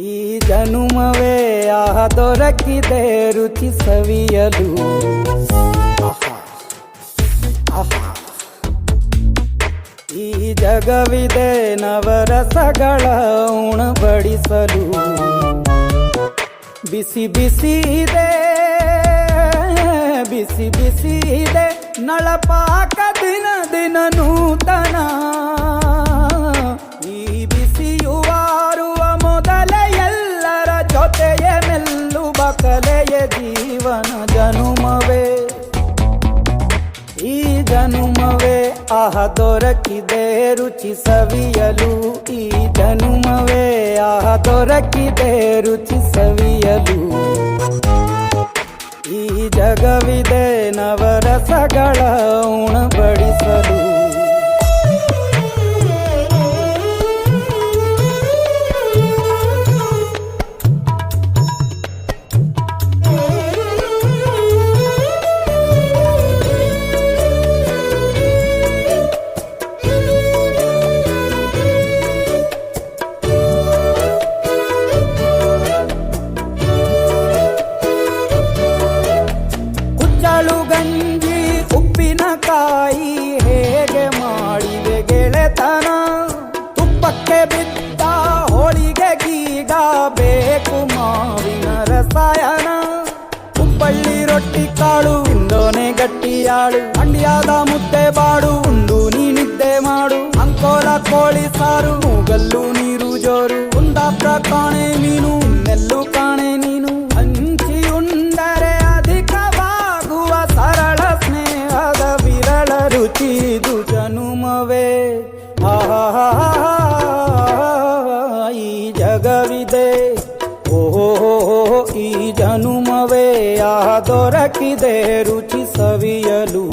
ಈ ಜನುಮವೇ ದೊರಕಿದೆ ರುಚಿ ಸವಿಯಲು. ಈ ಜಗವಿದೆ ನವರಸಗಳ ಉಣಬಡಿಸಲು. ಬಿಸಿ ಬಿಸಿ ಇದೆ, ಬಿಸಿ ಬಿಸಿ ಇದೆ ನಳಪಾಕ ದಿನ ದಿನ ನೂತನ. ಈ ಬಿಸಿಯುವಾರುವ ಮೊದಲೇ ಎಲ್ಲರ ಜೊತೆಯೇ ಮೆಲ್ಲುವ ಕಲೆಯ ಜೀವನ ಜನುಮವೇ. ಈ ಜನುಮವೇ ದೊರಕಿದೆ ರುಚಿ ಸವಿಯಲು. ಈ ಜನುಮವೇ ದೊರಕಿದೆ ರುಚಿ ಸವಿಯಲು. ಈ ಜಗವಿದೆ ನವರಸಗಳ ಉಣಬಡಿಸಲು. ಗಂಜಿ ಉಪ್ಪಿನಕಾಯಿ ಹೇಗೆ ಮಾಡಿದೆ ಗೆಳೆತನ. ತುಪ್ಪಕ್ಕೆ ಬಿದ್ದ ಹೋಳಿಗೆಗೀಗ ಬೇಕು ಮಾವಿನ ರಸಾಯನ. ಹುಬ್ಬಳ್ಳಿ ರೊಟ್ಟಿ ಕಾಳು ಇಂದೋನೆ ಗಟ್ಟಿಯಾಳು. ಮಂಡ್ಯದ ಮುದ್ದೆ ಬಾಡು ಉಂಡು ನೀನಿದ್ದೆ ಮಾಡು. ಅಂಕೋಲ ಕೋಳಿ ಸಾರು ಮೂಗಲ್ಲು ನೀರು ಜೋರು. ಕುಂದಾಪುರ ಕಾಣೆ ಮೀನು ಇನ್ನೆಲ್ಲೂ ಕಾಣೆ ನೀನು. ಹಂಚಿಯುಂಡರೆ ಅಧಿಕವಾಗುವ ಸರಳ ಸ್ನೇಹದ ವಿರಳ ರುಚಿ ಇದು ಜನುಮವೇ. ಈ ಜಗವಿದೆ ಓಹೋ ಈ ಜನುಮವೇ ದೊರಕಿದೆ ರುಚಿ ಸವಿಯಲು.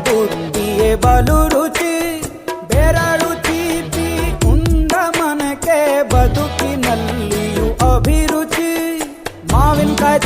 ಬುದ್ಧಿಯೇ ಬಲು ರುಚಿ ಬೆರಳು ಚೀಪಿ ಉಂಡ ಮನಕ್ಕೆ ಬದುಕಿನಲ್ಲಿಯೂ ಅಭಿರುಚಿ. ಮಾವಿನಕಾಯಿ